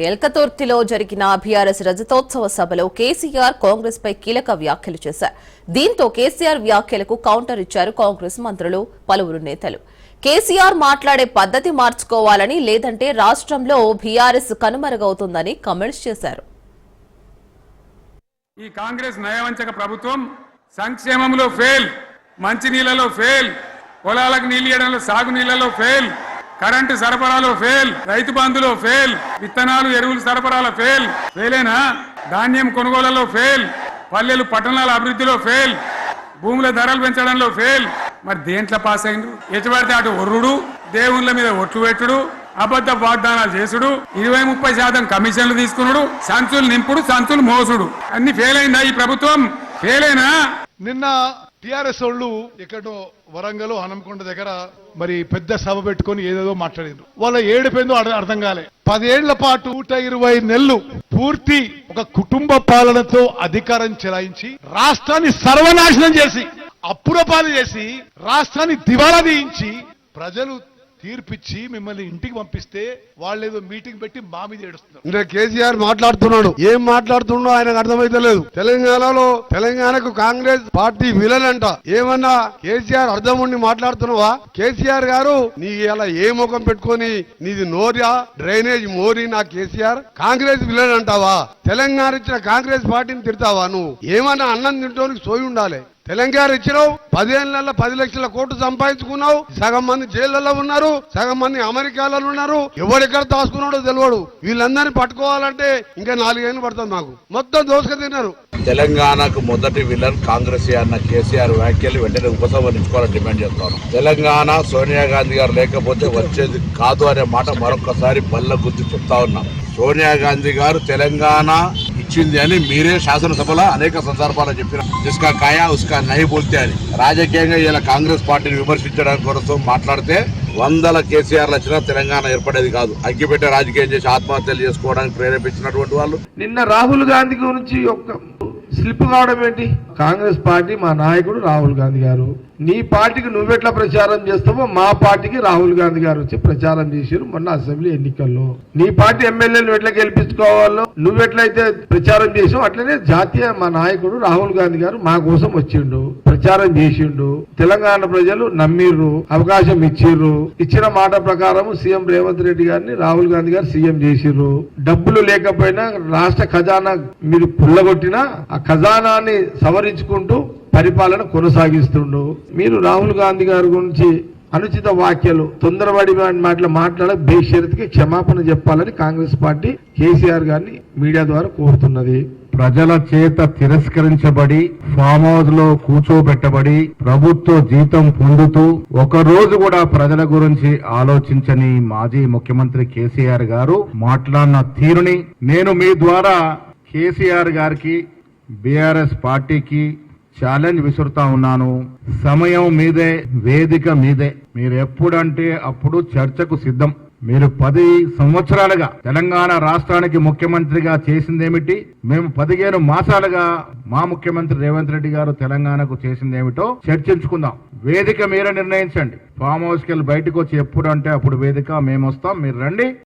ఎల్కతుర్తిలో జరిగిన బీఆర్ఎస్ రజతోత్సవ సభలో కేసీఆర్ కాంగ్రెస్ పై కీలక వ్యాఖ్యలు చేశారు. దీంతో కేసీఆర్ వ్యాఖ్యలకు కౌంటర్ ఇచ్చారు కాంగ్రెస్ మంత్రులు, పలువురు నేతలు. కేసీఆర్ మాట్లాడే పద్ధతి మార్చుకోవాలని, లేదంటే రాష్ట్రంలో బీఆర్ఎస్ కనుమరుగవుతుందని కామెంట్స్ చేశారు. ఈ కాంగ్రెస్ నయవంచక ప్రభుత్వం సంక్షేమంలో ఫెయిల్, మంచినీళ్లలో ఫెయిల్, పొలాలకు నీళ్లు ఇవ్వడంలో సాగునీళ్లలో ఫెయిల్, కరెంటు సరఫరాలో ఫెయిల్, రైతు బంధులో ఫెయిల్, విత్తనాలు ఎరువులు సరఫరాలో ఫెయిలేనా? ధాన్యం కొనుగోళ్లలో ఫెయిల్, పల్లెలు పట్టణాల అభివృద్ధిలో ఫెయిల్, భూముల ధరలు పెంచడంలో ఫెయిల్. మరి దేంట్లో పాస్ అయిండు? ఎటుపడితే అటు ఒర్రుడు, దేవుళ్ళ మీద ఒట్లు పెట్టుడు, అబద్ధ వాగ్దానాలు చేసుడు, 20-30% కమిషన్లు తీసుకున్నాడు, సంచులు నింపుడు, సంచులు మోసుడు, అన్ని ఫెయిల్ అయిందా ఈ ప్రభుత్వం? ఫెయిలేనా? నిన్న టిఆర్ఎస్ వాళ్ళు ఎక్కడో వరంగల్ హనంకొండ దగ్గర మరి పెద్ద సభ పెట్టుకుని ఏదేదో మాట్లాడారు. వాళ్ళ ఏడుపేందో అర్థం కాలే. 10 ఏళ్ల పాటు 120 నెలలు పూర్తి ఒక కుటుంబ పాలనతో అధికారం చెలాయించి రాష్ట్రాన్ని సర్వనాశనం చేసి అప్పురపాలు చేసి రాష్ట్రాన్ని దివాలా తీయించి ప్రజలు తీర్పిచ్చి మిమ్మల్ని ఇంటికి పంపిస్తే వాళ్ళు ఏదో మీటింగ్ పెట్టి మా మీద ఏడుస్తున్నారు. అంటే కేసీఆర్ మాట్లాడుతున్నాడు, ఏం మాట్లాడుతున్నాడో ఆయనకు అర్థమైతలేదు. తెలంగాణకు కాంగ్రెస్ పార్టీ విలన్ అంట. ఏమన్నా కేసీఆర్ అర్థం ఉండి మాట్లాడుతున్నావా? కేసీఆర్ గారు నీ ఇలా ఏ ముఖం పెట్టుకొని నీది నోరియా డ్రైనేజ్ మోరీ నా కేసీఆర్ కాంగ్రెస్ విలన్ అంటావా? తెలంగాణ ఇచ్చిన కాంగ్రెస్ పార్టీని తిడతావా? నువ్వు ఏమన్నా అన్నం తింటోనికి సోయి ఉండాలి. తెలంగాణ ఇచ్చినావు, 10 ఏళ్లలో 10 లక్షల కోట్లు సంపాదించుకున్నావు. సగం మంది జైళ్లలో ఉన్నారు, సగం మంది అమెరికాలో ఉన్నారు. ఎవరెక్కడ దాచుకున్నాడో తెలియడు. వీళ్ళందరినీ పట్టుకోవాలంటే ఇంకా 4 ఏళ్ళు పడుతుంది. మాకు మొత్తం దోసుక తిన్నారు. తెలంగాణకు మొదటి విలన్ కాంగ్రెస్ అన్న కేసీఆర్ వ్యాఖ్యలు వెంటనే ఉపసంహరించుకోవాలని డిమాండ్ చేస్తాను. తెలంగాణ సోనియా గాంధీ గారు లేకపోతే వచ్చేది కాదు అనే మాట మరొకసారి బల్ల గుర్తు చెప్తా ఉన్నాం. సోనియా గాంధీ గారు తెలంగాణ ఇచ్చింది అని మీరే శాసనసభలో అనేక సందర్భాలు చెప్పినారు. జిస్కా కాయా ఉస్కా నహీ బోల్తే అని. రాజకీయంగా ఇలా కాంగ్రెస్ పార్టీని విమర్శించడానికి కోసం మాట్లాడితే 100 కేసీఆర్లు వచ్చినా తెలంగాణ ఏర్పడేది కాదు. అగ్గిపెట్టే రాజకీయం చేసి ఆత్మహత్యలు చేసుకోవడానికి ప్రేరేపించినటువంటి వాళ్ళు. నిన్న రాహుల్ గాంధీ గురించి ఒక స్లిప్ కావడం ఏంటి? కాంగ్రెస్ పార్టీ మా నాయకుడు రాహుల్ గాంధీ గారు, నీ పార్టీకి నువ్వెట్లా ప్రచారం చేస్తావో మా పార్టీకి రాహుల్ గాంధీ గారు వచ్చి ప్రచారం చేశారు మొన్న అసెంబ్లీ ఎన్నికల్లో. నీ పార్టీ ఎమ్మెల్యేలు ఎట్లా గెలిపించుకోవాలో నువ్వెట్లయితే ప్రచారం చేసావు అట్లనే జాతీయ మా నాయకుడు రాహుల్ గాంధీ గారు మా కోసం వచ్చిండు, ప్రచారం చేసిండు. తెలంగాణ ప్రజలు నమ్మిర్రు, అవకాశం ఇచ్చిర్రు. ఇచ్చిన మాట ప్రకారం సీఎం రేవంత్ రెడ్డి గారిని రాహుల్ గాంధీ గారు సీఎం చేసిర్రు. డబ్బులు లేకపోయినా రాష్ట్ర ఖజానా మీరు పుల్లగొట్టినా ఆ ఖజానాన్ని సవరించుకుంటూ పరిపాలన కొనసాగిస్తుండు. మీరు రాహుల్ గాంధీ గారి గురించి అనుచిత వ్యాఖ్యలు, తొందరపడి మాట్లాడ బేషరతుకి క్షమాపణ చెప్పాలని కాంగ్రెస్ పార్టీ కేసీఆర్ గారిని మీడియా ద్వారా కోరుతున్నది. ప్రజల చేత తిరస్కరించబడి ఫామ్ హౌస్ లో కూర్చోబెట్టబడి ప్రభుత్వ జీతం పొందుతూ ఒక రోజు కూడా ప్రజల గురించి ఆలోచించని మాజీ ముఖ్యమంత్రి కేసీఆర్ గారు మాట్లాడిన తీరుని నేను మీ ద్వారా కేసీఆర్ గారికి, బీఆర్ఎస్ పార్టీకి ఛాలెంజ్ విసురుతా ఉన్నాను. సమయం మీదే, వేదిక మీదే. మీరు ఎప్పుడంటే అప్పుడు చర్చకు సిద్ధం. మీరు 10 సంవత్సరాలుగా తెలంగాణ రాష్ట్రానికి ముఖ్యమంత్రిగా చేసిందేమిటి, మేము 15 మాసాలుగా మా ముఖ్యమంత్రి రేవంత్ రెడ్డి గారు తెలంగాణకు చేసిందేమిటో చర్చించుకుందాం. వేదిక మీరే నిర్ణయించండి. ఫామ్ హౌస్కి వెళ్ళి బయటకు వచ్చి ఎప్పుడు అంటే అప్పుడు వేదిక మేము వస్తాం, మీరు రండి.